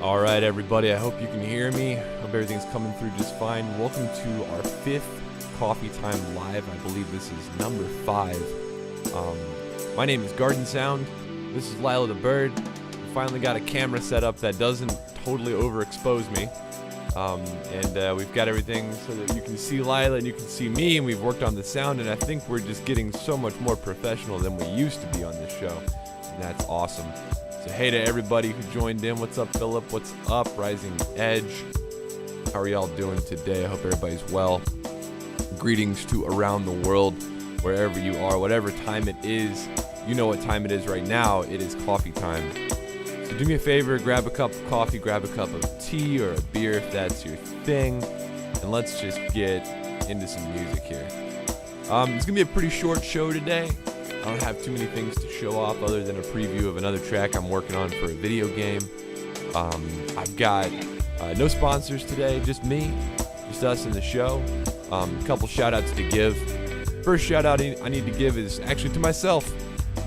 All right, everybody, I hope you can hear me. Hope everything's coming through just fine. Welcome to our 5th Coffee Time Live. I believe this is number 5. My name is GARDNSOUND. This is Lila the Bird. We finally got a camera set up that doesn't totally overexpose me. And we've got everything so that you can see Lila and you can see me, and we've worked on the sound, and I think we're just getting so much more professional than we used to be on this show. And that's awesome. So hey to everybody who joined in. What's up, Philip? What's up, Rising Edge? How are y'all doing today? I hope everybody's well. Greetings to around the world, wherever you are, whatever time it is. You know what time it is right now. It is coffee time. So do me a favor, grab a cup of coffee, grab a cup of tea or a beer if that's your thing, and let's just get into some music here. It's going to be a pretty short show today. I don't have too many things to show off other than a preview of another track I'm working on for a video game. I've got no sponsors today, just me, just us in the show. A couple shout outs to give. First shout out I need to give is actually to myself.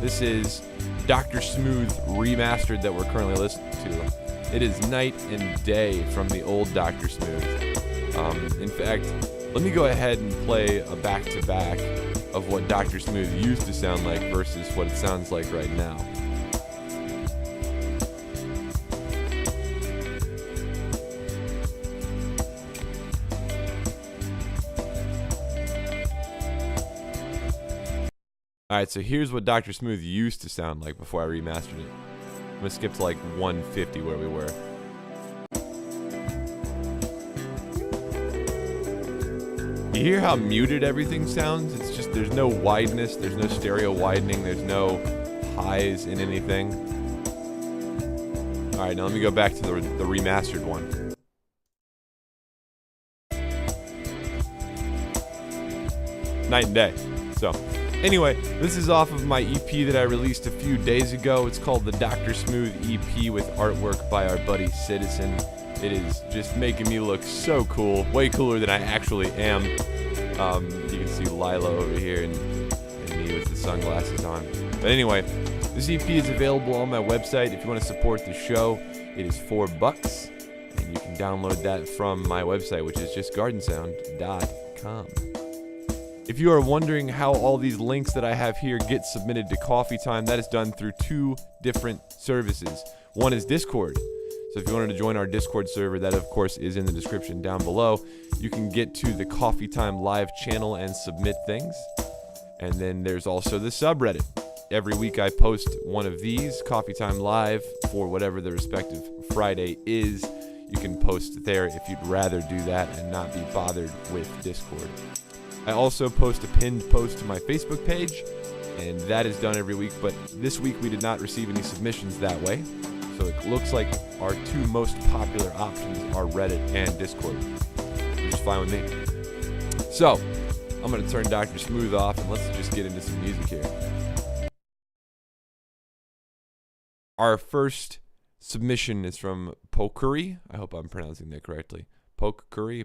This is Dr. Smooth Remastered that we're currently listening to. It is night and day from the old Dr. Smooth. In fact, let me go ahead and play a back-to-back of what Dr. Smooth used to sound like versus what it sounds like right now. Alright, so here's what Dr. Smooth used to sound like before I remastered it. I'm gonna skip to like 150 where we were. You hear how muted everything sounds? It's just, there's no wideness, there's no stereo widening, there's no highs in anything. Alright, now let me go back to the remastered one. Night and day. So, anyway, this is off of my EP that I released a few days ago. It's called the Dr. Smooth EP with artwork by our buddy Citizen. It is just making me look so cool, way cooler than I actually am. You can see Lila over here and me with the sunglasses on. But anyway, this EP is available on my website. If you want to support the show, it is $4, and you can download that from my website, which is just gardensound.com. If you are wondering how all these links that I have here get submitted to Coffee Time, that is done through 2 different services. One is Discord. So if you wanted to join our Discord server, that of course is in the description down below. You can get to the Coffee Time Live channel and submit things. And then there's also the subreddit. Every week I post one of these, Coffee Time Live, for whatever the respective Friday is. You can post there if you'd rather do that and not be bothered with Discord. I also post a pinned post to my Facebook page, and that is done every week, but this week we did not receive any submissions that way. So it looks like our 2 most popular options are Reddit and Discord, which is fine with me. So, I'm going to turn Dr. Smooth off, and let's just get into some music here. Our first submission is from Pokkiri. I hope I'm pronouncing that correctly. Pokkiri.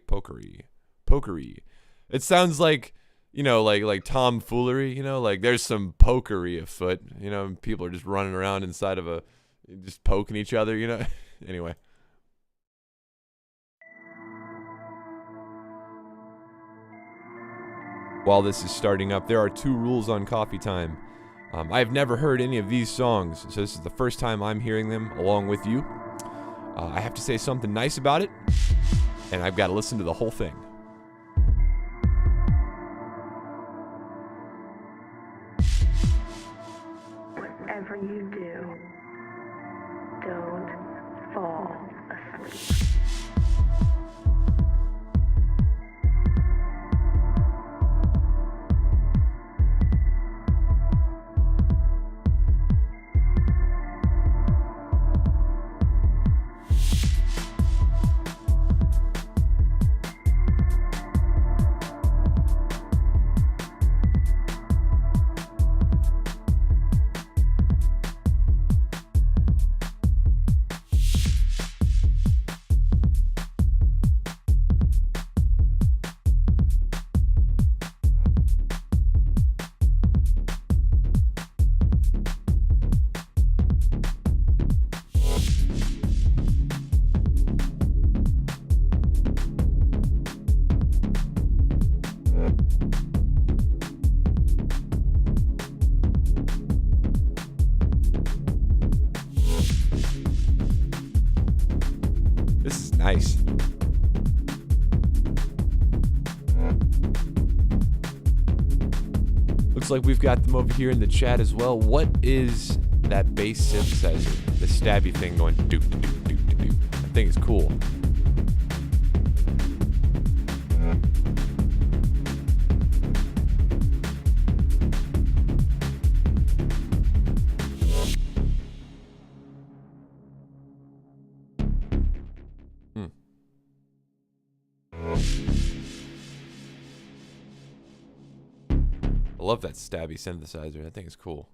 It sounds like, you know, like tomfoolery, you know, like there's some pokery afoot, you know, people are just running around inside of just poking each other, you know. Anyway. While this is starting up, there are 2 rules on Coffee Time. I've never heard any of these songs, so this is the first time I'm hearing them along with you. I have to say something nice about it, and I've got to listen to the whole thing. Whatever you do, don't fall asleep. like we've got them over here in the chat as well. What is that bass synthesizer? The stabby thing going doop, doop, doop, doop, doop. That thing is cool. I love that stabby synthesizer. That thing is cool.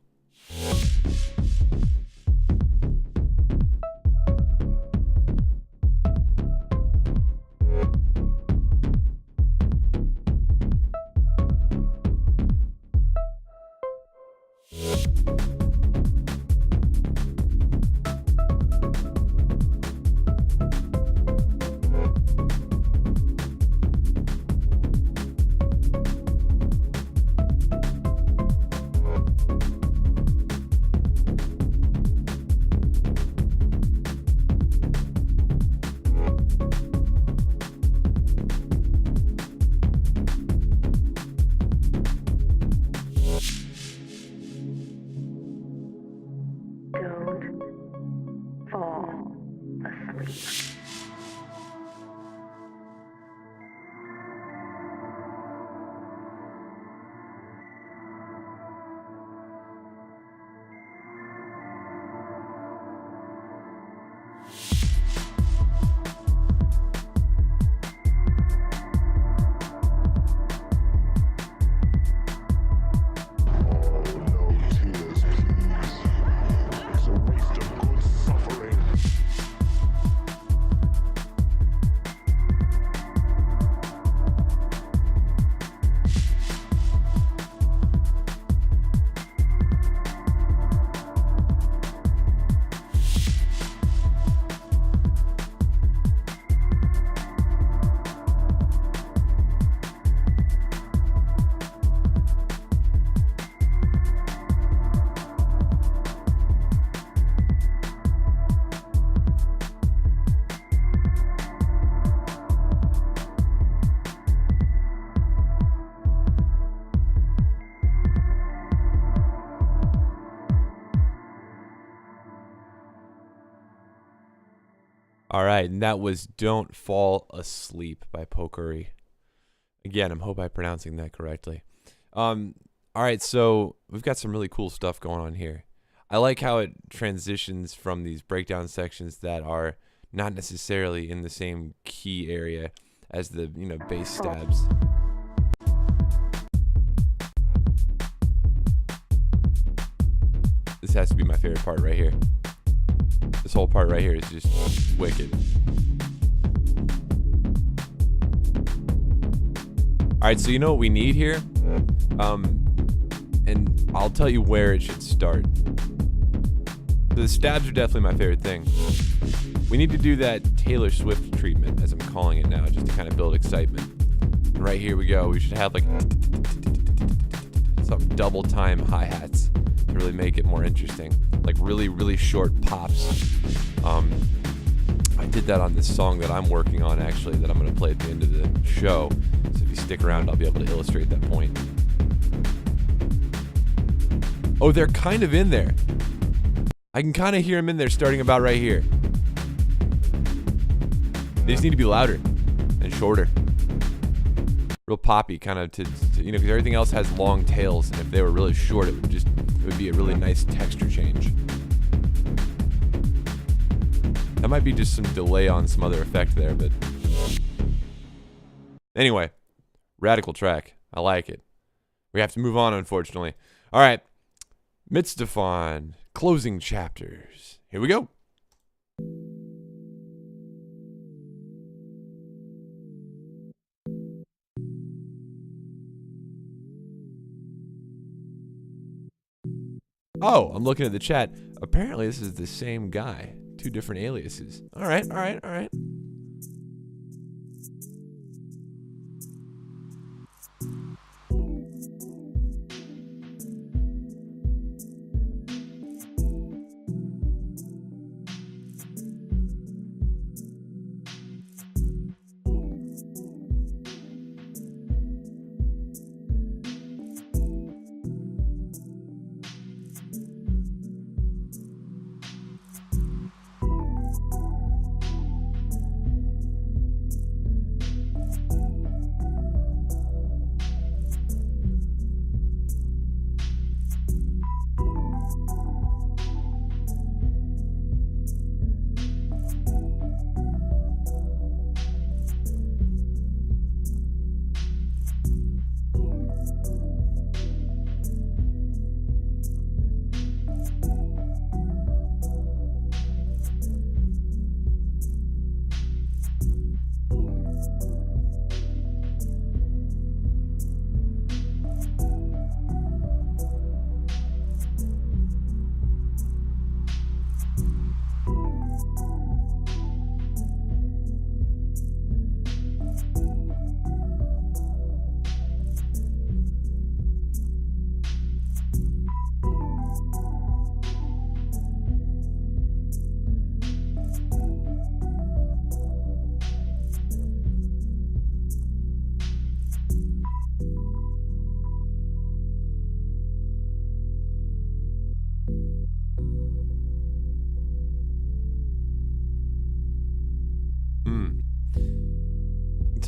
Don't fall asleep. All right, and that was Don't Fall Asleep by Pokkiri. Again, I hope I'm pronouncing that correctly. All right, so we've got some really cool stuff going on here. I like how it transitions from these breakdown sections that are not necessarily in the same key area as the, bass stabs. This has to be my favorite part right here. This whole part right here is just wicked. Alright, so you know what we need here? And I'll tell you where it should start. So the stabs are definitely my favorite thing. We need to do that Taylor Swift treatment, as I'm calling it now, just to kind of build excitement. And right here we go. We should have like some double time hi-hats to really make it more interesting. Like really, really short pops. I did that on this song that I'm working on, actually, that I'm going to play at the end of the show. So if you stick around, I'll be able to illustrate that point. Oh, they're kind of in there. I can kind of hear them in there starting about right here. They just need to be louder and shorter. Real poppy, kind of because everything else has long tails, and if they were really short, it would be a really nice texture change. That might be just some delay on some other effect there, but anyway, radical track. I like it. We have to move on, unfortunately. All right, Mitzvahn, closing chapters. Here we go. Oh, I'm looking at the chat. Apparently, this is the same guy. 2 different aliases. All right.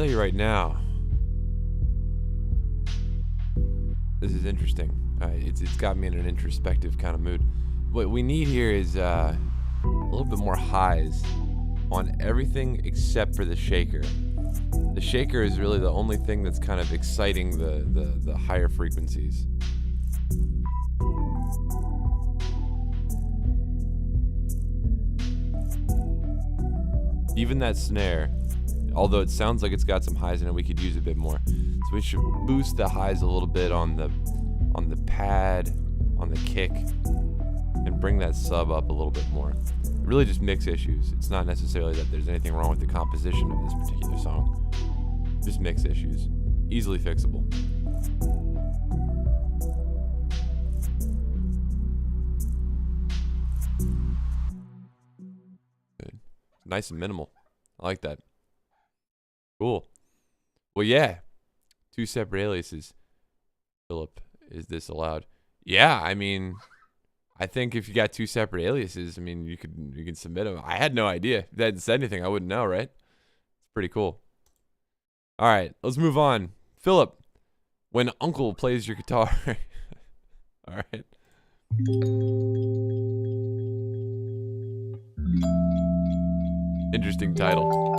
tell you right now, this is interesting. It's got me in an introspective kind of mood. What we need here is a little bit more highs on everything except for the shaker. The shaker is really the only thing that's kind of exciting the higher frequencies. Even that snare, although it sounds like it's got some highs in it, we could use a bit more. So we should boost the highs a little bit on the pad, on the kick, and bring that sub up a little bit more. Really just mix issues. It's not necessarily that there's anything wrong with the composition of this particular song. Just mix issues. Easily fixable. Good. Nice and minimal. I like that. Cool. Well, yeah. 2 separate aliases. Philip, is this allowed? Yeah, I mean, I think if you got 2 separate aliases, I mean, you can submit them. I had no idea. If they hadn't said anything, I wouldn't know, right? It's pretty cool. All right, let's move on. Philip, when Uncle plays your guitar. All right. Interesting title.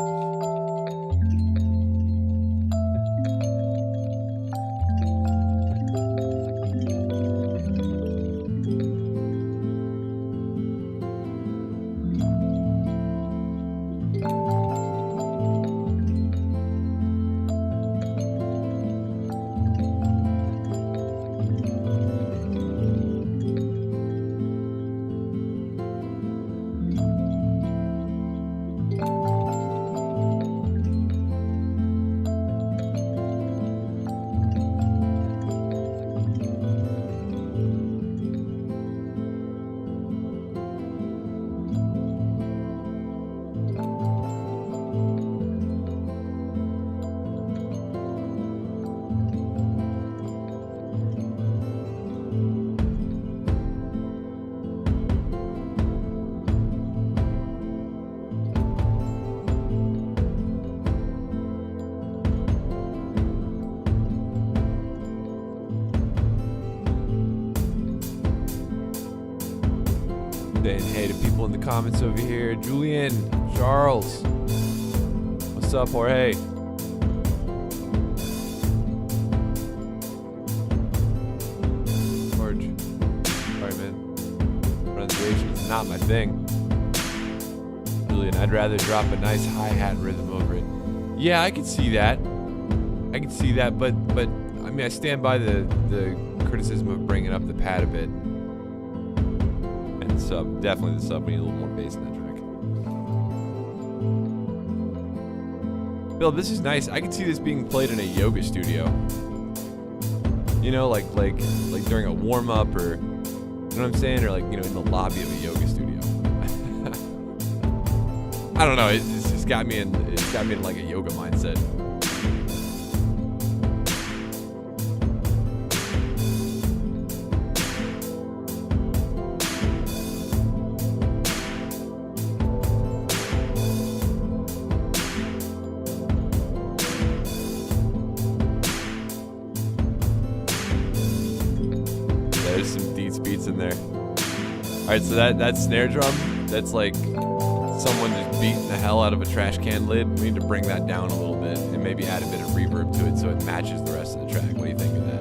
Saying hey to people in the comments over here. Julian, Charles. What's up, Jorge? George. Sorry, man. Pronunciation is not my thing. Julian, I'd rather drop a nice hi-hat rhythm over it. Yeah, I can see that. I can see that, but I mean, I stand by the criticism of bringing up the pad a bit. And sub, definitely the sub. We need a little more bass in that track. Bill, this is nice. I can see this being played in a yoga studio. You know, like during a warm up, or you know what I'm saying, or like, you know, in the lobby of a yoga studio. I don't know. It's just got me in. It's got me in like a yoga mindset. There's some beats in there. All right, so that snare drum, that's like someone just beating the hell out of a trash can lid. We need to bring that down a little bit and maybe add a bit of reverb to it so it matches the rest of the track. What do you think of that?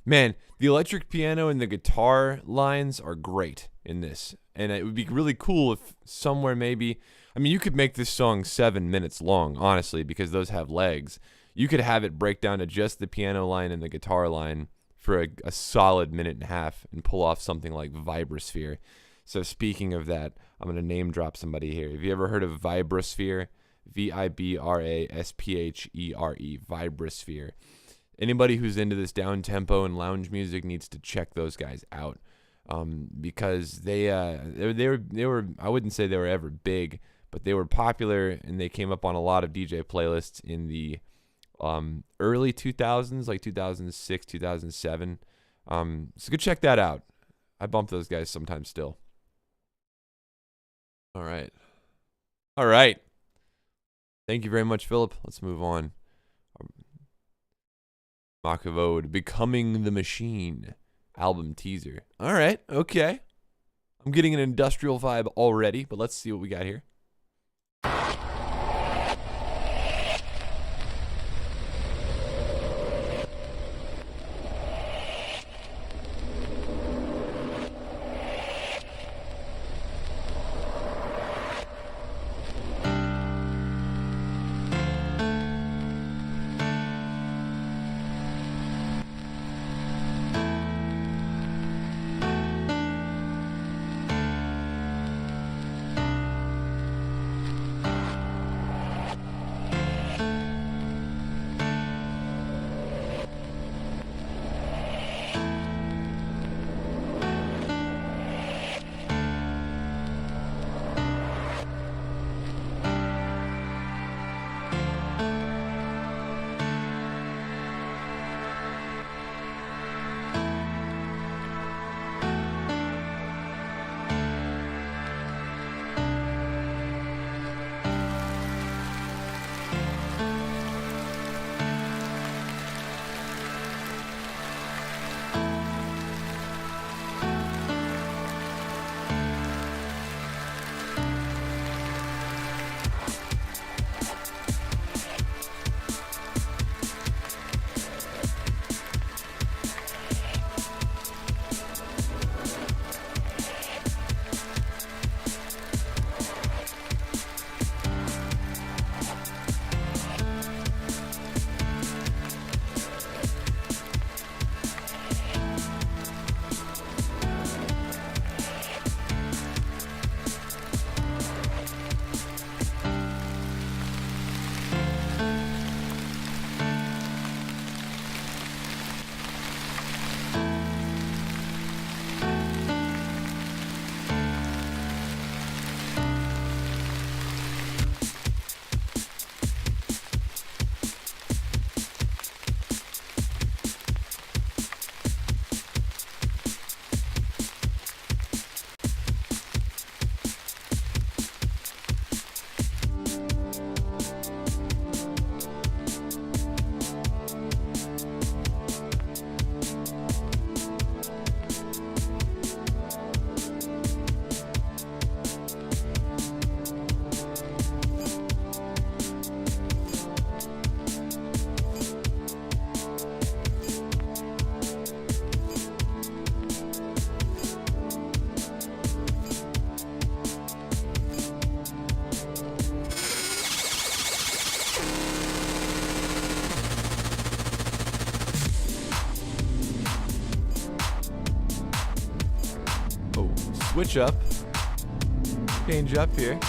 Man, the electric piano and the guitar lines are great in this. And it would be really cool if somewhere maybe, I mean, you could make this song 7 minutes long, honestly, because those have legs. You could have it break down to just the piano line and the guitar line for a solid minute and a half and pull off something like Vibrosphere. So speaking of that, I'm going to name drop somebody here. Have you ever heard of Vibrosphere? Vibrasphere, Vibrosphere. Anybody who's into this down tempo and lounge music needs to check those guys out. because they were I wouldn't say they were ever big, but they were popular and they came up on a lot of DJ playlists in the early 2000s, like 2006, 2007. So go check that out. I bump those guys sometimes still. All right. All right. Thank you very much, Philip. Let's move on. Makavode, Becoming the Machine album teaser. All right. Okay. I'm getting an industrial vibe already, but let's see what we got here. Switch up, change up here.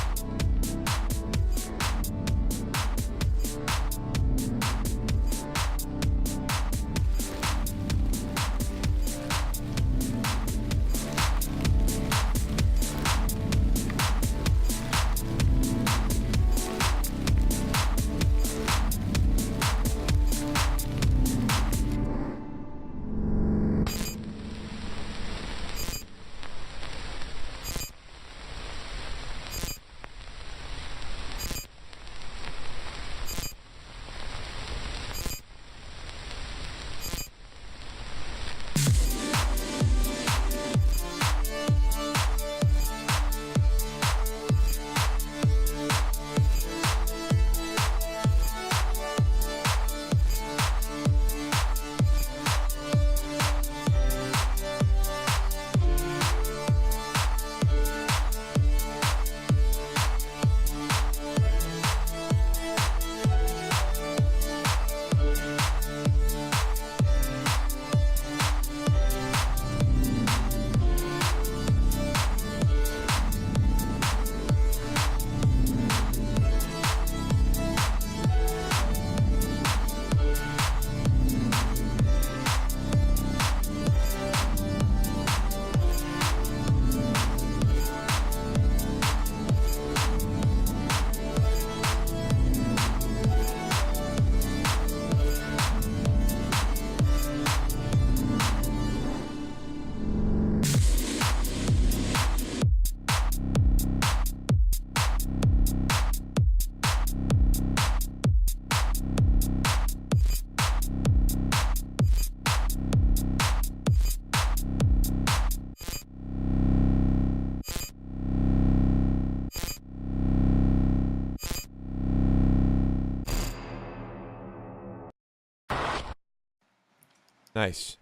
Nice.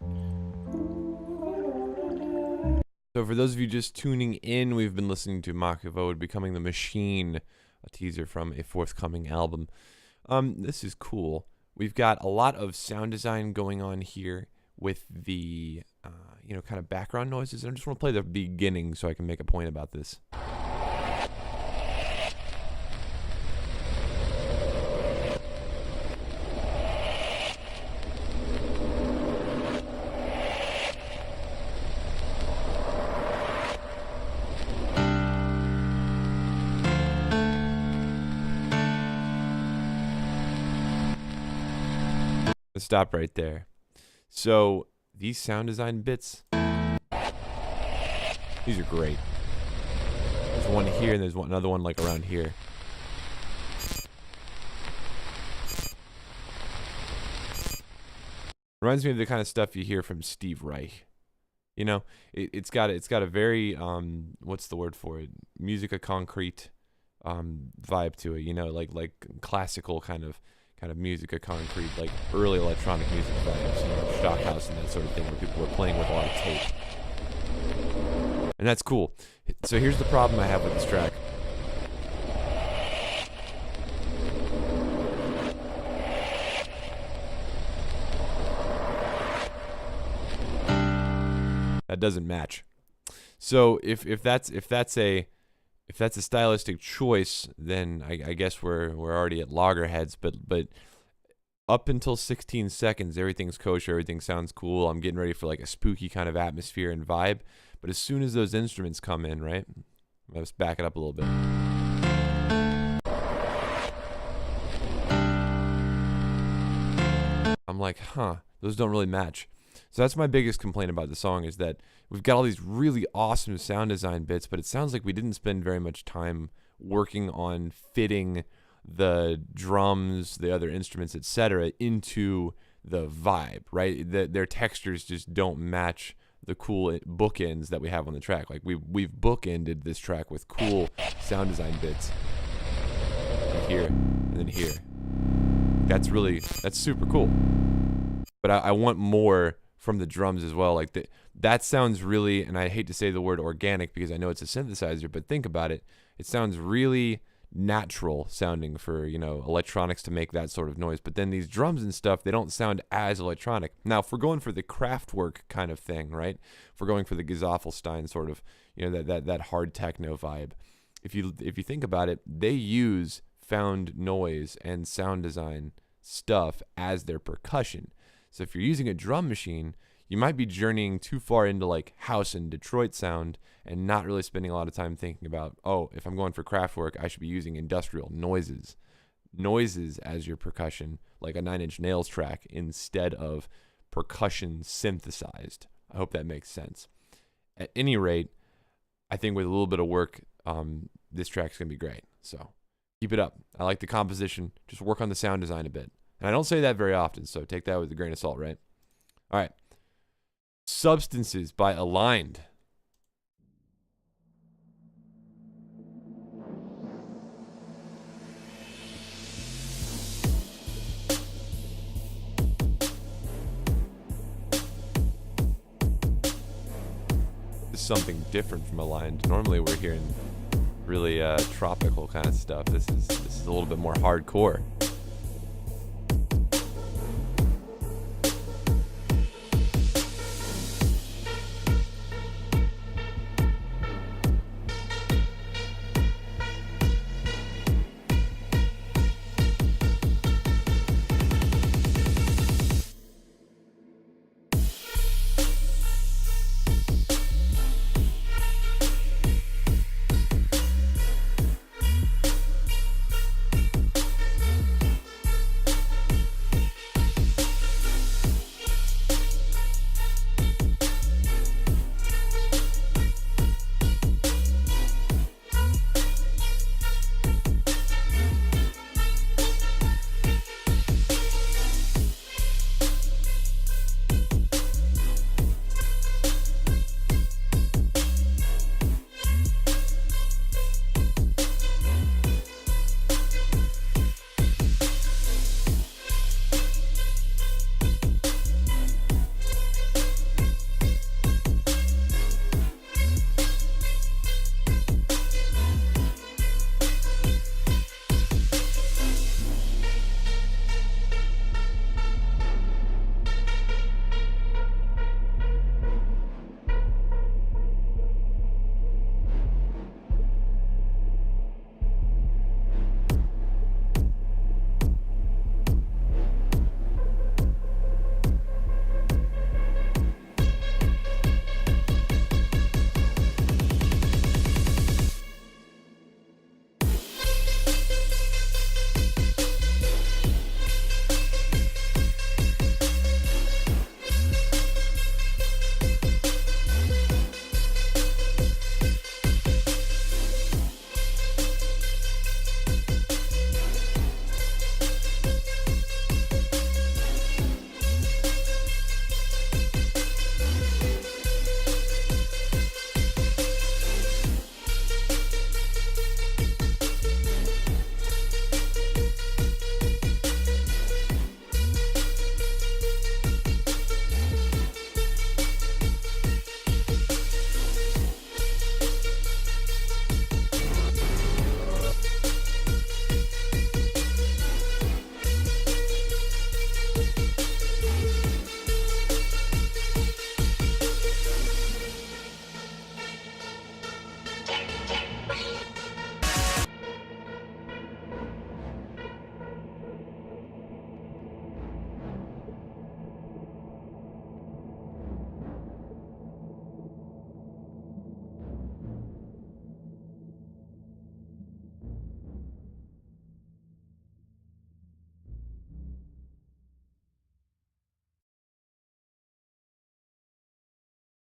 So for those of you just tuning in, we've been listening to Makavode Becoming the Machine, a teaser from a forthcoming album. This is cool. We've got a lot of sound design going on here with the, kind of background noises. I just want to play the beginning so I can make a point about this. Let's stop right there. So these sound design bits, these are great. There's one here and there's another one like around here. Reminds me of the kind of stuff you hear from Steve Reich. You know, it's got a very what's the word for it? Musica concrete vibe to it. You know, like classical kind of musica concrete, like early electronic music vibes, Stockhouse and that sort of thing, where people were playing with a lot of tape. And that's cool. So here's the problem I have with this track. That doesn't match. So if that's a stylistic choice, then I guess we're already at loggerheads. But up until 16 seconds, everything's kosher, everything sounds cool. I'm getting ready for like a spooky kind of atmosphere and vibe. But as soon as those instruments come in, right? Let's back it up a little bit. I'm like, those don't really match. So that's my biggest complaint about the song, is that we've got all these really awesome sound design bits, but it sounds like we didn't spend very much time working on fitting the drums, the other instruments, etc., into the vibe, right? Their textures just don't match the cool bookends that we have on the track. Like we've bookended this track with cool sound design bits. Here and then here. That's super cool. But I want more from the drums as well. Like that sounds really, and I hate to say the word organic because I know it's a synthesizer, but think about it. It sounds really natural sounding for, electronics to make that sort of noise. But then these drums and stuff, they don't sound as electronic. Now, if we're going for the Kraftwerk kind of thing, right? If we're going for the Gesaffelstein sort of, that hard techno vibe. If you think about it, they use found noise and sound design stuff as their percussion. So if you're using a drum machine, you might be journeying too far into like house and Detroit sound and not really spending a lot of time thinking about, if I'm going for Kraftwerk, I should be using industrial noises as your percussion, like a Nine Inch Nails track, instead of percussion synthesized. I hope that makes sense. At any rate, I think with a little bit of work, this track's going to be great. So keep it up. I like the composition. Just work on the sound design a bit. And I don't say that very often, so take that with a grain of salt, right? All right. Substances by Aligned. This is something different from Aligned. Normally we're hearing really tropical kind of stuff. This is a little bit more hardcore.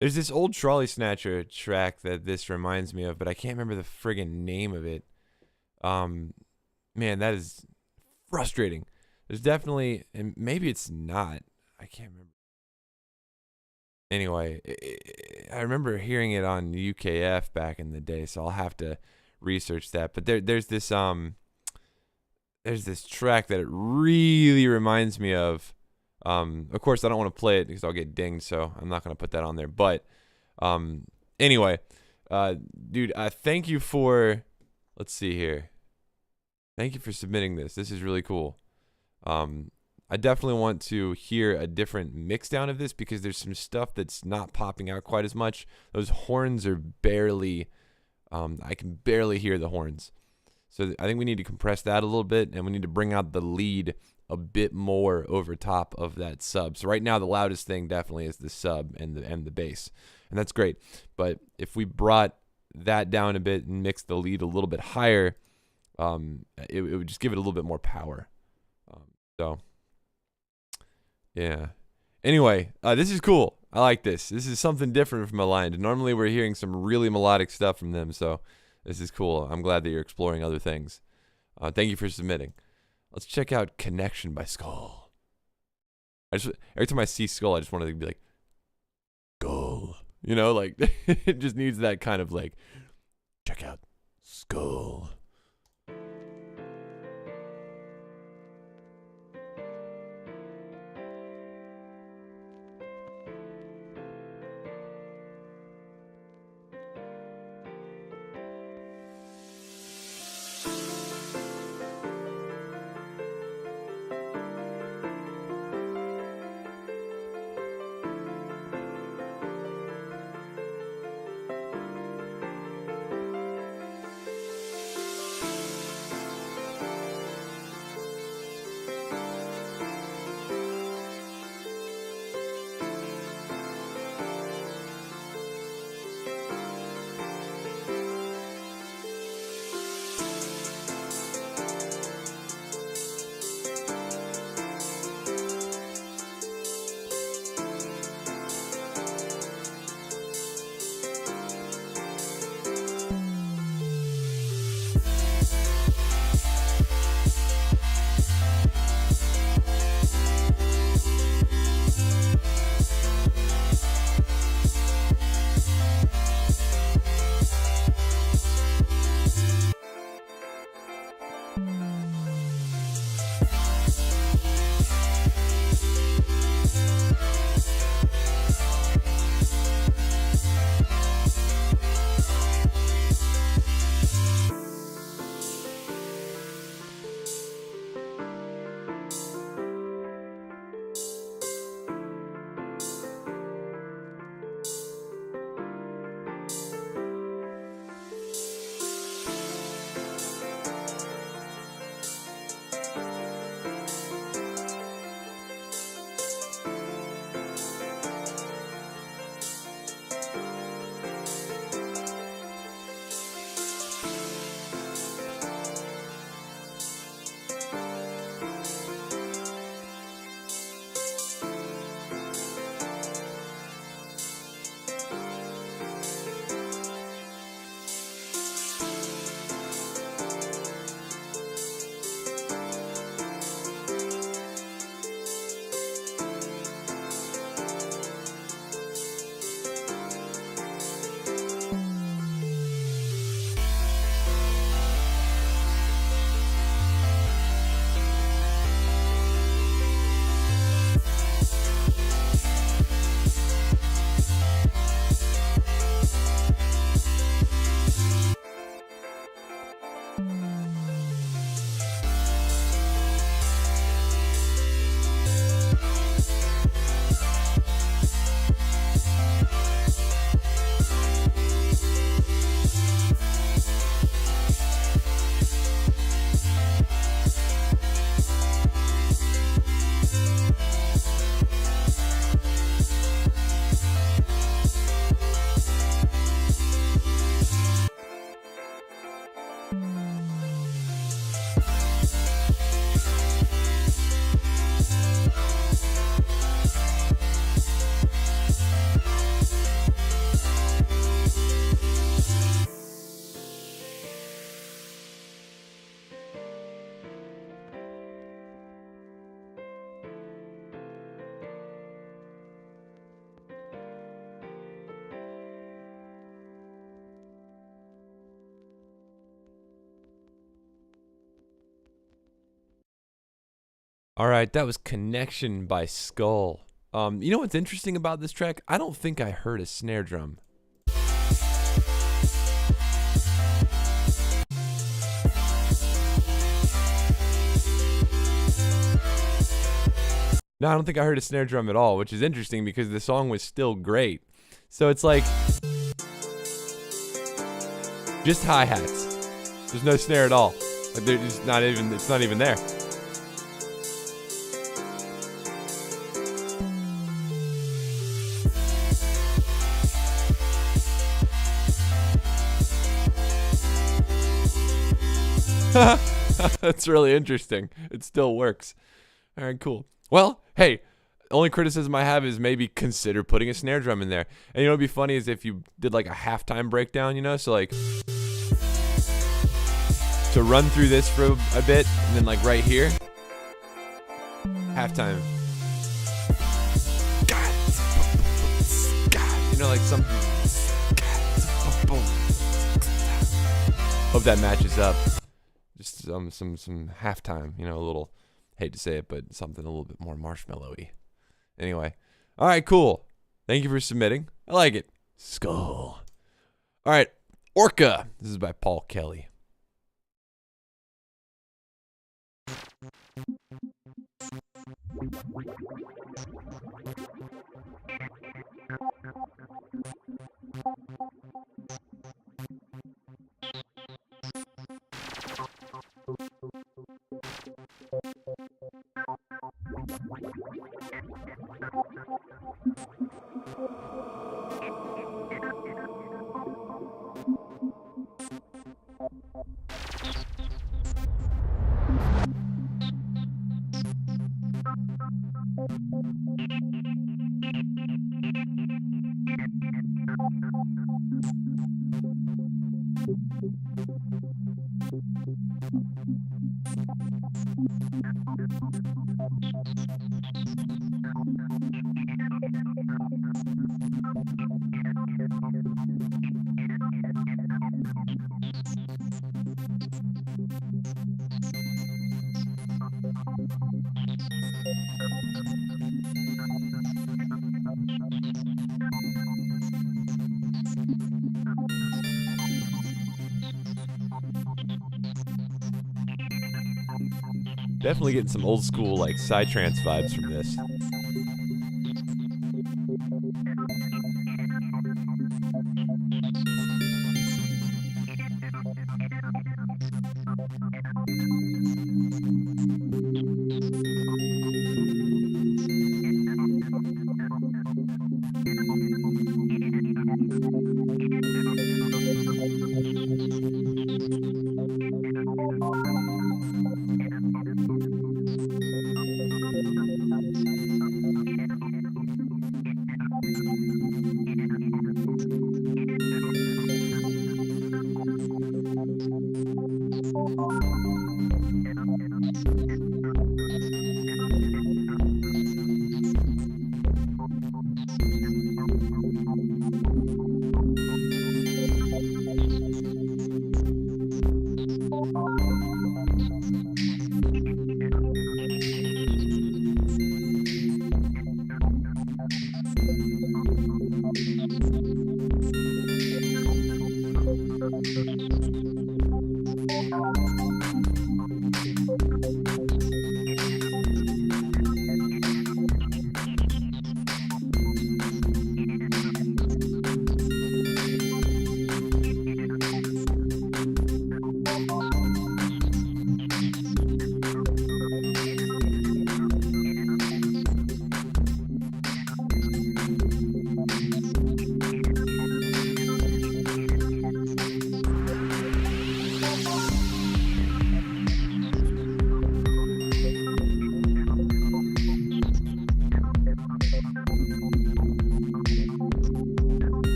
There's this old Trolley Snatcher track that this reminds me of, but I can't remember the friggin' name of it. Man, that is frustrating. There's definitely, and maybe it's not. I can't remember. Anyway, I remember hearing it on UKF back in the day, so I'll have to research that. But there's this track that it really reminds me of. Of course, I don't want to play it because I'll get dinged, so I'm not going to put that on there. But anyway, dude, thank you for, let's see here. Thank you for submitting this. This is really cool. I definitely want to hear a different mix down of this because there's some stuff that's not popping out quite as much. Those horns are barely, I can barely hear the horns. So I think we need to compress that a little bit, and we need to bring out the lead a bit more over top of that sub. So right now the loudest thing definitely is the sub and the bass, and that's great. But if we brought that down a bit and mixed the lead a little bit higher, it would just give it a little bit more power. So yeah. Anyway, this is cool. I like this. This is something different from Aligned. Normally we're hearing some really melodic stuff from them, so this is cool. I'm glad that you're exploring other things. Thank you for submitting. Let's check out Connection by Skull. Every time I see Skull, I just want to be like, Skull. You know, like, it just needs that kind of like, check out Skull. All right, that was Connection by Skull. You know what's interesting about this track? I don't think I heard a snare drum. No, I don't think I heard a snare drum at all, which is interesting because the song was still great. So it's like just hi-hats. There's no snare at all. Like they're just not even, it's not even there. That's really interesting. It still works. All right, cool. Well, hey, the only criticism I have is maybe consider putting a snare drum in there. And you know what'd be funny is if you did like a halftime breakdown, you know? So like to run through this for a bit and then like right here, halftime. You know, like some. Hope that matches up. Just some halftime, you know, a little, hate to say it, but something a little bit more marshmallowy. Anyway, all right, cool. Thank you for submitting. I like it. Skull. All right, Orca. This is by Paul Kelly. Definitely getting some old school like psytrance vibes from this.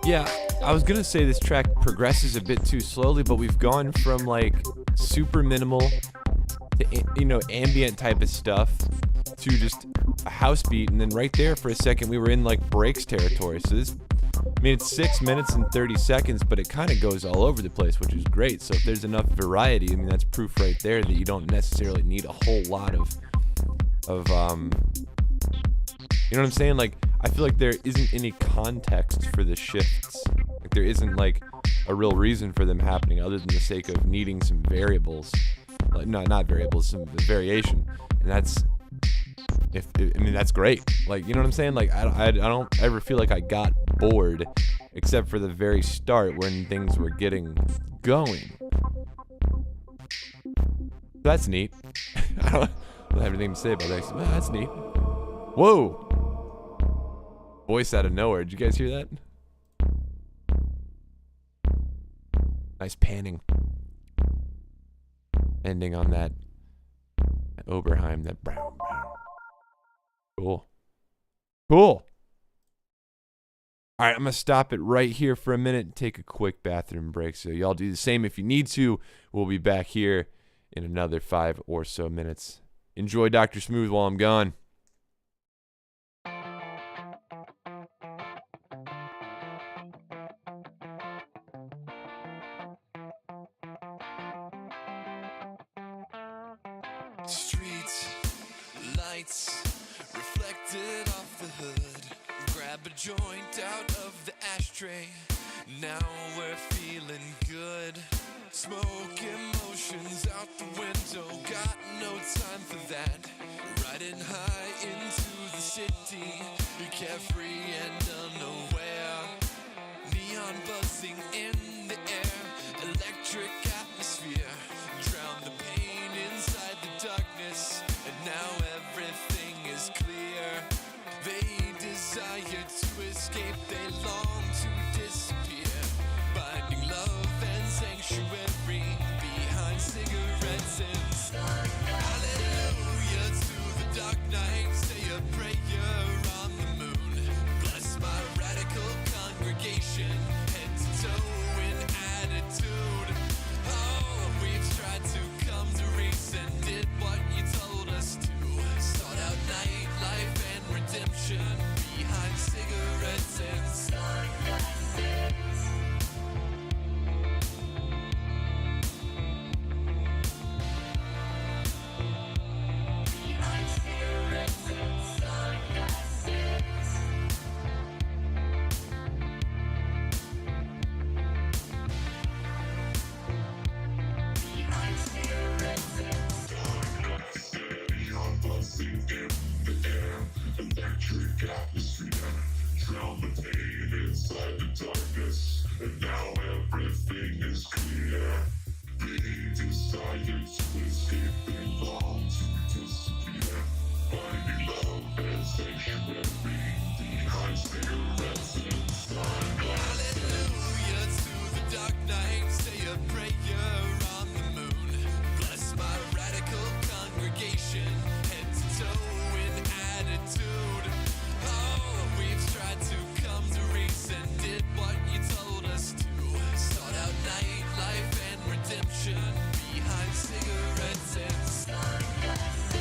Yeah, I was gonna say this track progresses a bit too slowly, but we've gone from like super minimal to, you know, ambient type of stuff to just a house beat, and then right there for a second we were in like breaks territory. So this, I mean, it's 6 minutes and 30 seconds, but it kind of goes all over the place, which is great. So if there's enough variety, I mean, that's proof right there that you don't necessarily need a whole lot of you know what I'm saying? Like, I feel like there isn't any context for the shifts. Like, there isn't like a real reason for them happening other than the sake of needing some variables. Like, no, not variables, some variation. And that's, I mean, that's great. Like, you know what I'm saying? Like, I don't ever feel like I got bored, except for the very start when things were getting going. That's neat. I don't have anything to say about that. Well, that's neat. Whoa! Voice out of nowhere. Did you guys hear that? Nice panning. Ending on that Oberheim, that brown. Cool. Cool. All right, I'm going to stop it right here for a minute and take a quick bathroom break. So y'all do the same if you need to. We'll be back here in another 5 or so minutes. Enjoy Dr. Smooth while I'm gone. Streets, lights, reflected off the hood. Grab a joint out of the ashtray. Now we're feeling good. Smoke emotions out the window. Got no time for that. Riding high into the city. Carefree and unaware. Neon buzzing in the air. Electric atmosphere. Drown the pain inside the darkness, and now everything is clear. They desire to escape, they long to disappear, finding love and sanctuary behind cigarettes and sun. Hallelujah to the dark night, say a prayer on the moon. Bless my radical congregation, head to toe in attitude. Oh, we've tried to come to reason, did what you told us to. Sought out nightlife and redemption behind cigarettes and sunglasses. Behind cigarettes and sunglasses. Behind cigarettes and sunglasses. Neon buzzing in the air. Electric atmosphere. Drown the pain inside the darkness. And now everything is clear. They desire to escape, they long to disappear. Finding love and sanctuary behind cigarettes and sunglasses. Hallelujah to the dark night, say a prayer on the moon. Bless my radical congregation, head to toe in attitude. Oh, we've tried to come to reason, did what you told us to. Sought out nightlife and redemption behind cigarettes and sunglasses.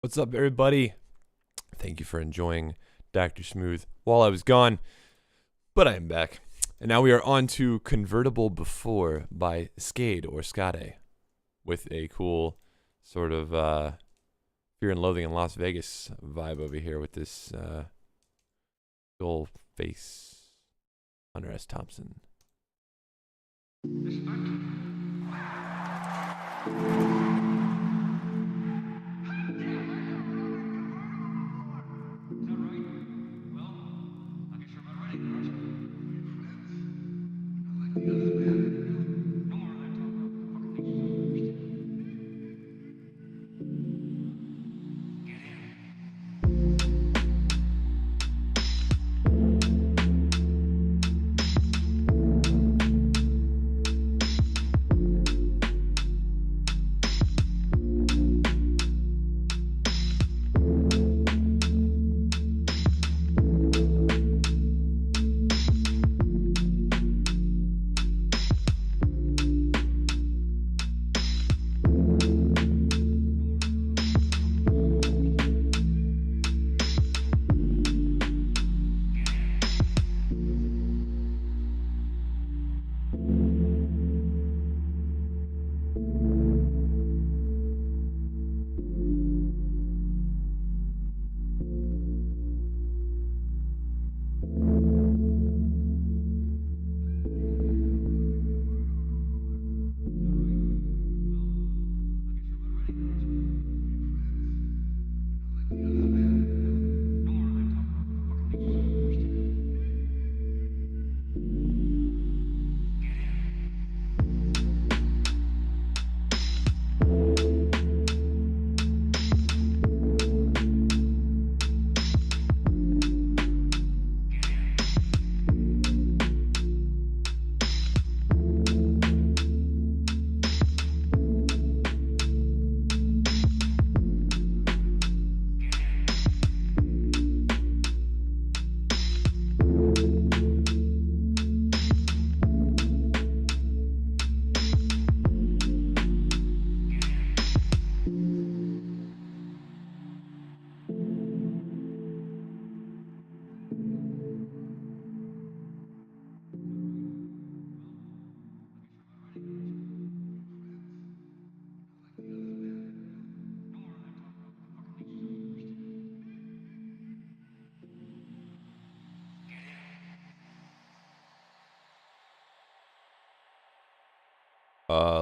What's up, everybody? Thank you for enjoying Dr. Smooth while I was gone, but I am back. And now we are on to Convertible Before by Skade or Skade, with a cool sort of Fear and Loathing in Las Vegas vibe over here with this skull face Hunter S. Thompson.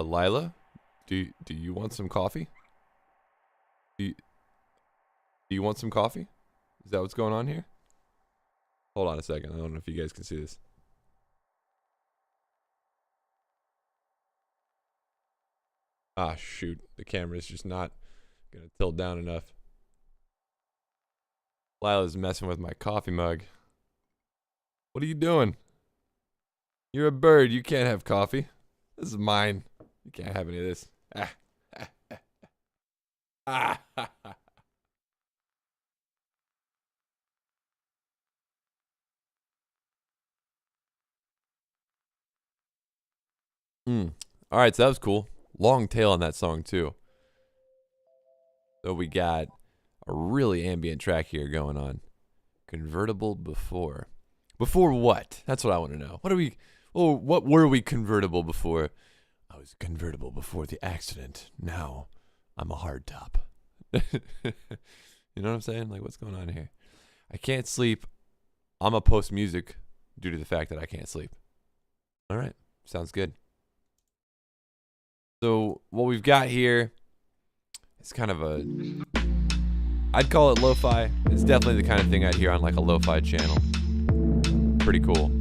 Lila, do you want some coffee? Do you want some coffee? Is that what's going on here? Hold on a second. I don't know if you guys can see this. Ah, shoot. The camera's just not gonna tilt down enough. Lila's messing with my coffee mug. What are you doing? You're a bird. You can't have coffee. This is mine. You can't have any of this. All right, so that was cool. Long tail on that song too. So we got a really ambient track here going on. Convertible Before. Before what? That's what I want to know. What were we convertible before? I was convertible before the accident. Now I'm a hardtop. You know what I'm saying? Like, what's going on here? I can't sleep. I'm gonna post music due to the fact that I can't sleep. All right, sounds good. So what we've got here is kind of I'd call it lo-fi. It's definitely the kind of thing I'd hear on like a lo-fi channel. Pretty cool.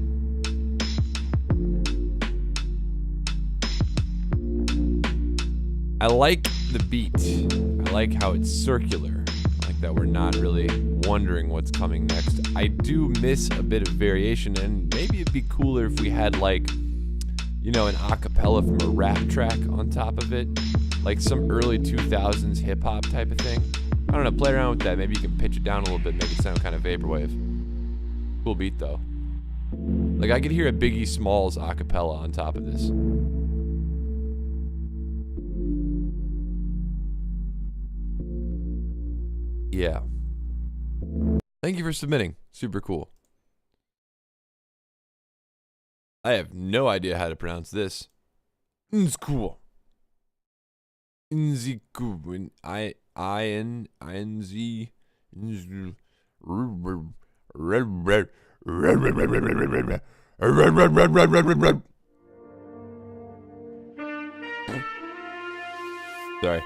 I like the beat. I like how it's circular. I like that we're not really wondering what's coming next. I do miss a bit of variation, and maybe it'd be cooler if we had like, you know, an acapella from a rap track on top of it. Like some early 2000s hip hop type of thing. I don't know, play around with that. Maybe you can pitch it down a little bit, make it sound kind of vaporwave. Cool beat though. Like I could hear a Biggie Smalls acapella on top of this. Yeah. Thank you for submitting. Super cool. I have no idea how to pronounce this. It's cool. Kuben. I-N-Z. Sorry.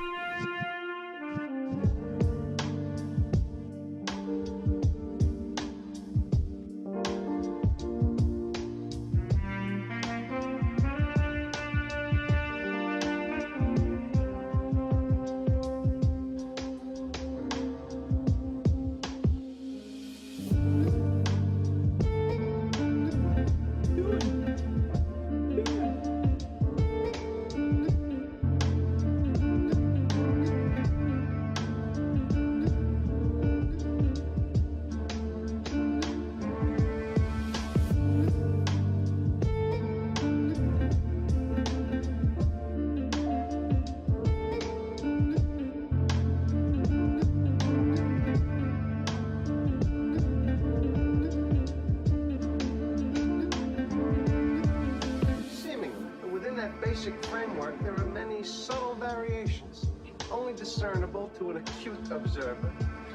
basic framework, there are many subtle variations, only discernible to an acute observer,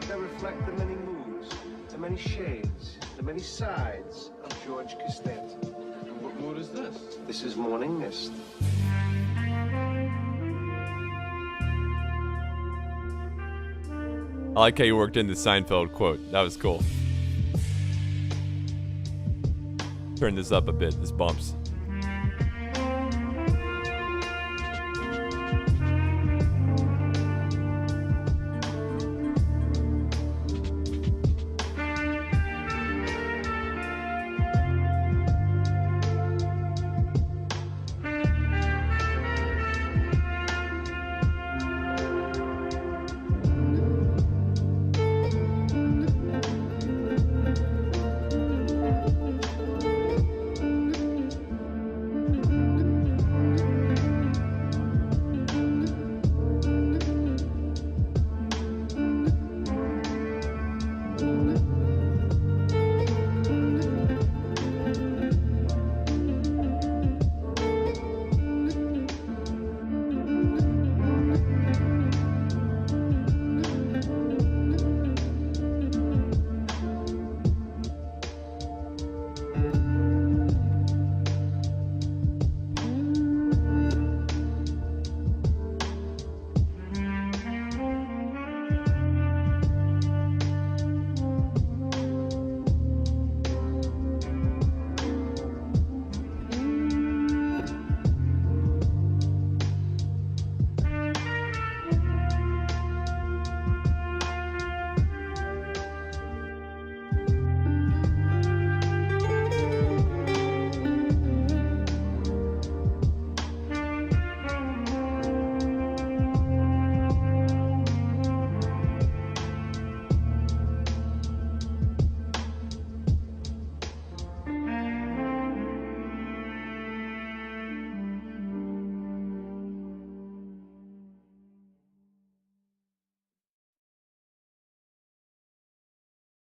that reflect the many moods, the many shades, the many sides of George Costanza. And what mood is this? This is Morning Mist. I like how you worked in the Seinfeld quote. That was cool. Turn this up a bit. This bumps.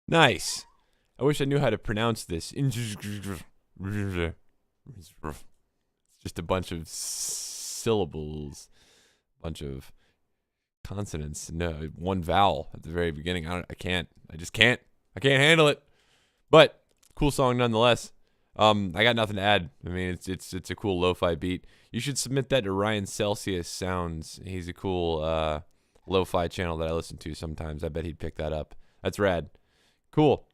Nice. I wish I knew how to pronounce this. It's just a bunch of syllables, bunch of consonants. No, one vowel at the very beginning. I just can't handle it. But cool song nonetheless. I got nothing to add. I mean, it's a cool lo-fi beat. You should submit that to Ryan Celsius Sounds. He's a cool lo-fi channel that I listen to sometimes. I bet he'd pick that up. That's rad. Cool.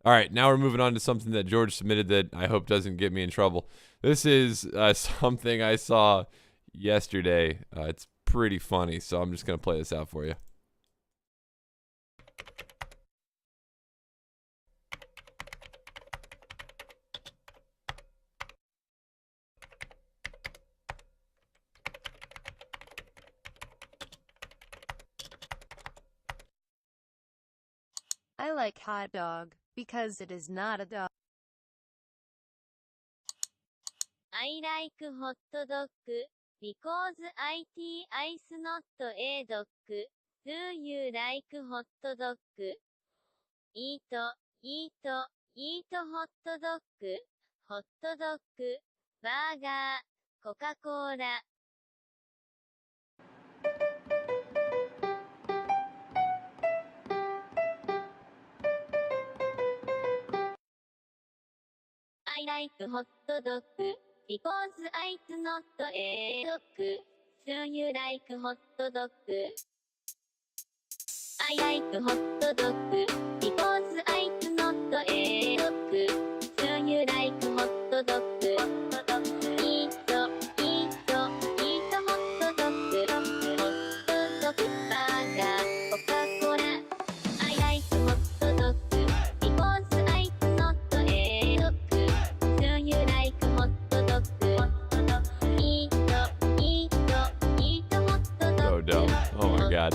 All right, now we're moving on to something that George submitted that I hope doesn't get me in trouble. This is something I saw yesterday. It's pretty funny, so I'm just going to play this out for you. I like hot dog because it is not a dog. I like hot dog because IT is not a dog. Do you like hot dog? Eat, eat, eat hot dog. Hot dog, burger, Coca-Cola. I like hot dog because it's not a dog. Do you like hot dog? I like hot dog because it's not a dog. Do you like hot dog? Eat, eat, eat hot dog. Hot dog, burger, Coca-Cola. I like hot dog because it's not a dog. Do you like hot dog? Eat, eat, eat hot dog. So dumb. Oh my god.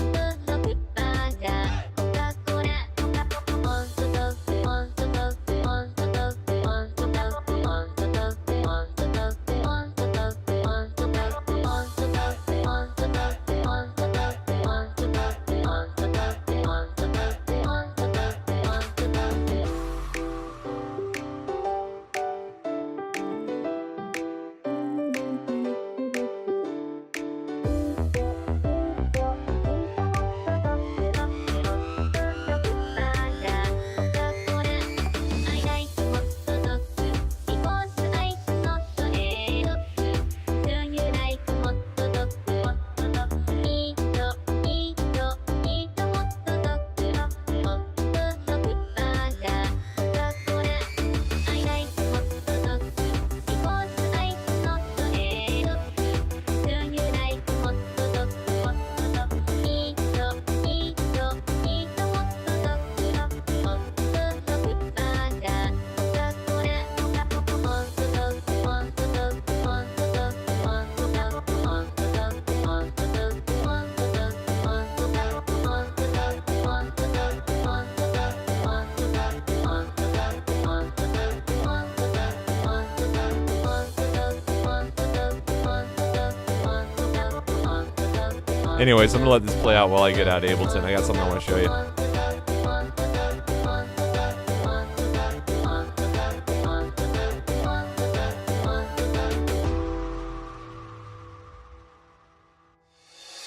Anyways, I'm gonna let this play out while I get out of Ableton. I got something I want to show you.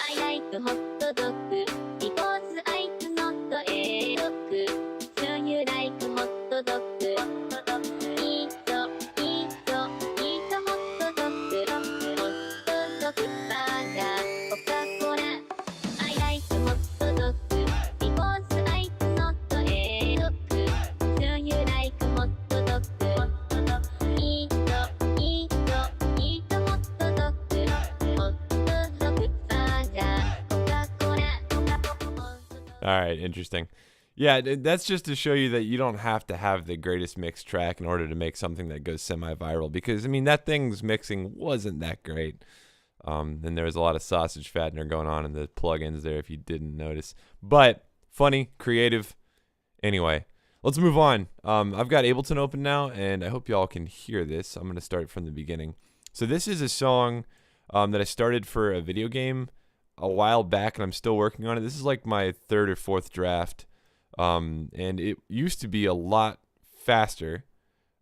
I like hot dog because it's not a dog. Do you like hot dog? Eat, eat, eat hot dog. Hot dog, burger, Coca-Cola. I like hot dog because it's not a dog. Do you like hot dog? Eat, eat, eat hot dog. Hot dog, burger, Coca-Cola. All right, interesting. Yeah, that's just to show you that you don't have to have the greatest mix track in order to make something that goes semi-viral. Because, I mean, that thing's mixing wasn't that great. And there was a lot of sausage fattener going on in the plugins there if you didn't notice. But funny, creative. Anyway, let's move on. I've got Ableton open now, and I hope y'all can hear this. I'm going to start from the beginning. So this is a song that I started for a video game a while back, and I'm still working on it. This is like my third or fourth draft. And it used to be a lot faster.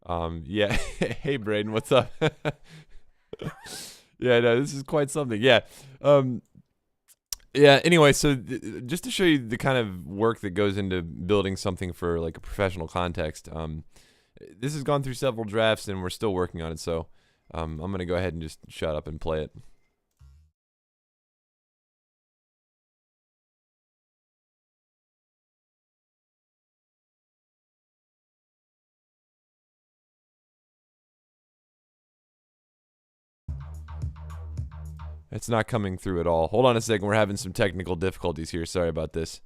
Yeah. Hey, Braden, what's up? Yeah, no, this is quite something. Yeah. Yeah, anyway, so just to show you the kind of work that goes into building something for like a professional context, this has gone through several drafts and we're still working on it. So I'm going to go ahead and just shut up and play it. It's not coming through at all. Hold on a second. We're having some technical difficulties here. Sorry about this.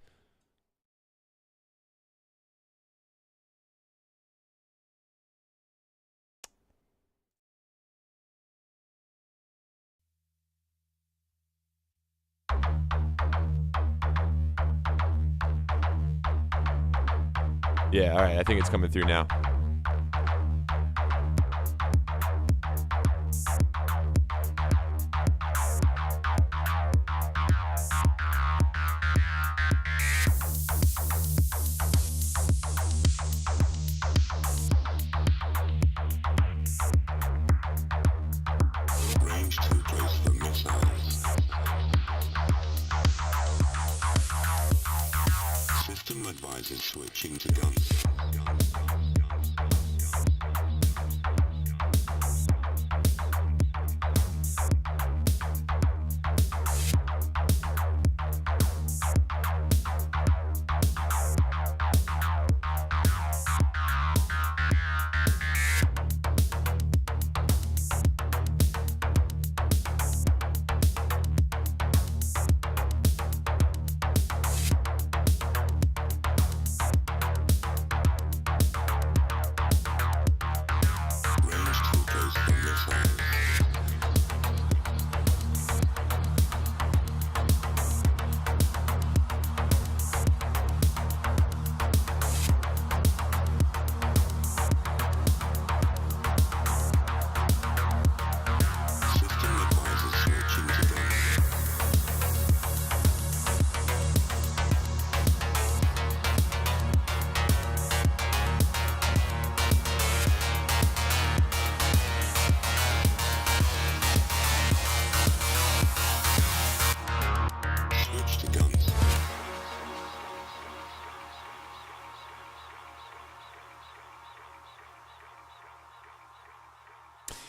Yeah, all right. I think it's coming through now. System advisors switching to guns.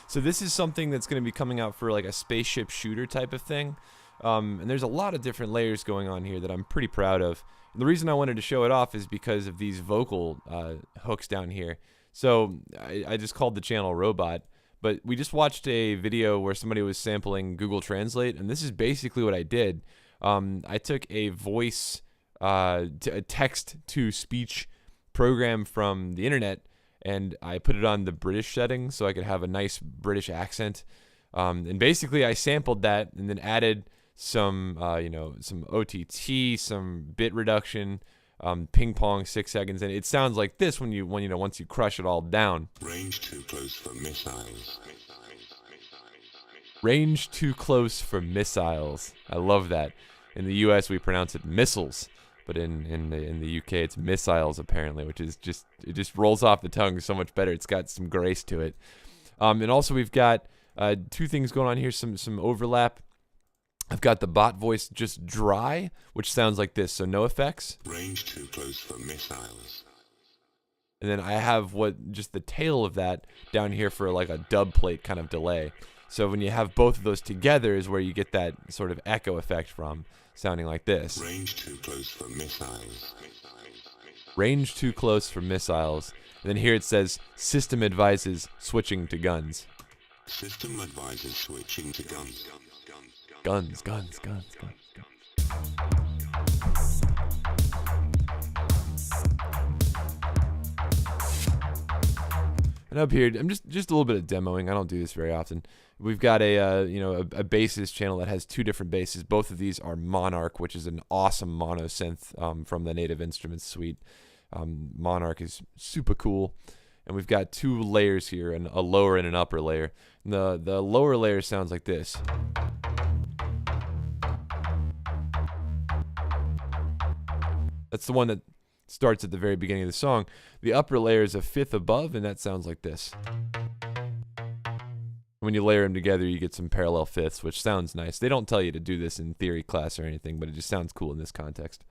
So this is something that's going to be coming out for like a spaceship shooter type of thing. And there's a lot of different layers going on here that I'm pretty proud of. And the reason I wanted to show it off is because of these vocal hooks down here. So I just called the channel Robot, but we just watched a video where somebody was sampling Google Translate, and this is basically what I did. I took a voice, a text-to-speech program from the internet, and I put it on the British setting so I could have a nice British accent. And basically I sampled that and then added some, some OTT, some bit reduction, ping pong 6 seconds, and it sounds like this once you crush it all down. Range too close for missiles. Range too close for missiles. I love that. In the U.S. we pronounce it missiles, but in the UK it's missiles apparently, which is it just rolls off the tongue so much better. It's got some grace to it. And also we've got two things going on here, some overlap. I've got the bot voice just dry, which sounds like this, so no effects. Range too close for missiles. And then I have just the tail of that down here for like a dub plate kind of delay. So when you have both of those together is where you get that sort of echo effect from, sounding like this. Range too close for missiles. Range too close for missiles. And then here it says, system advises switching to guns. System advises switching to guns. Guns, guns, guns, guns, guns. And up here, I'm just a little bit of demoing. I don't do this very often. We've got a basses channel that has two different basses. Both of these are Monarch, which is an awesome mono synth from the Native Instruments suite. Monarch is super cool. And we've got two layers here, a lower and an upper layer. And the lower layer sounds like this. That's the one that starts at the very beginning of the song. The upper layer is a fifth above, and that sounds like this. When you layer them together, you get some parallel fifths, which sounds nice. They don't tell you to do this in theory class or anything, but it just sounds cool in this context.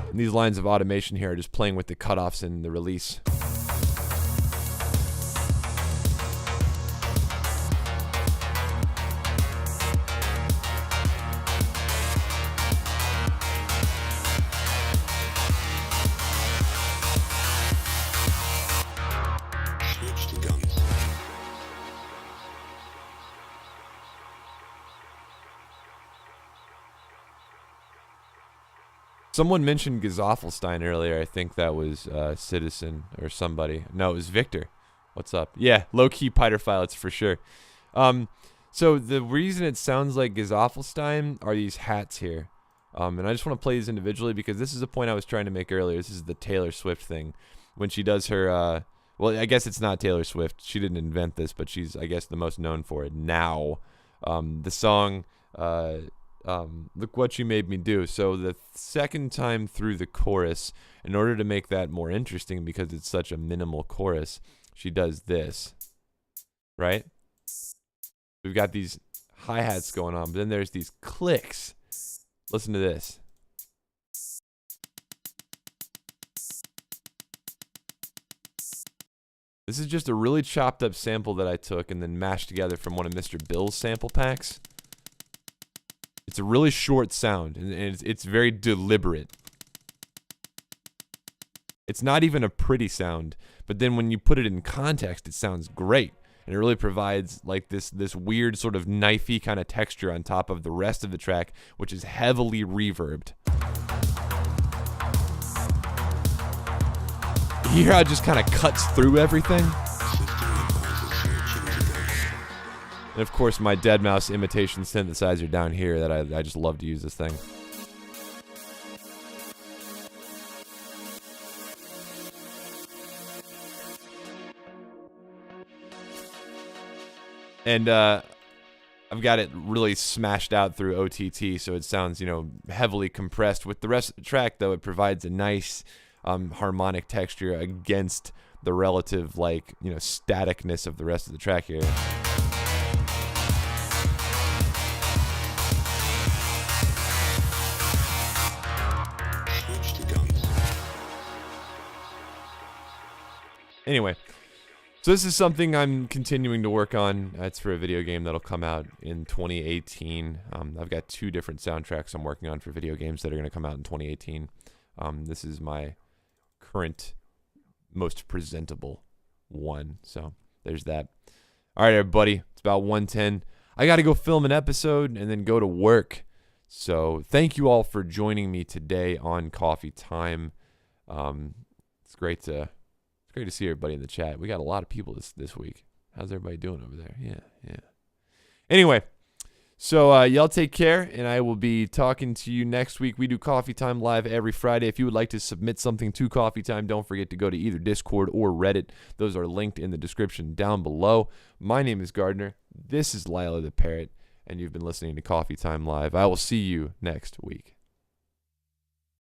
And these lines of automation here are just playing with the cutoffs in the release. Someone mentioned Gesaffelstein earlier. I think that was Citizen or somebody. No, it was Victor. What's up? Yeah, low-key Piterphiles for sure. So the reason it sounds like Gesaffelstein are these hats here. And I just want to play these individually because this is a point I was trying to make earlier. This is the Taylor Swift thing. When she does her, well, I guess it's not Taylor Swift. She didn't invent this, but she's, I guess, the most known for it now. The song... Look What You Made Me Do. So the second time through the chorus, in order to make that more interesting because it's such a minimal chorus, she does this, right? We've got these hi-hats going on, but then there's these clicks. Listen to this. This is just a really chopped up sample that I took and then mashed together from one of Mr. Bill's sample packs. It's a really short sound, and it's very deliberate. It's not even a pretty sound, but then when you put it in context, it sounds great. And it really provides like this weird sort of knifey kind of texture on top of the rest of the track, which is heavily reverbed. You hear how it just kind of cuts through everything? And of course, my Deadmau5 imitation synthesizer down here that I just love to use this thing. And I've got it really smashed out through OTT, so it sounds, you know, heavily compressed. With the rest of the track, though, it provides a nice harmonic texture against the relative, like, you know, staticness of the rest of the track here. Anyway, so this is something I'm continuing to work on. It's for a video game that'll come out in 2018. I've got 2 different soundtracks I'm working on for video games that are going to come out in 2018. This is my current most presentable one. So there's that. All right, everybody. It's about 1:10. I got to go film an episode and then go to work. So thank you all for joining me today on Coffee Time. It's great to see everybody in the chat. We got a lot of people this week. How's everybody doing over there? Yeah. Anyway, so y'all take care, and I will be talking to you next week. We do Coffee Time live every Friday. If you would like to submit something to Coffee Time, don't forget to go to either Discord or Reddit. Those are linked in the description down below. My name is Gardner. This is Lila the Parrot, and you've been listening to Coffee Time Live. I will see you next week.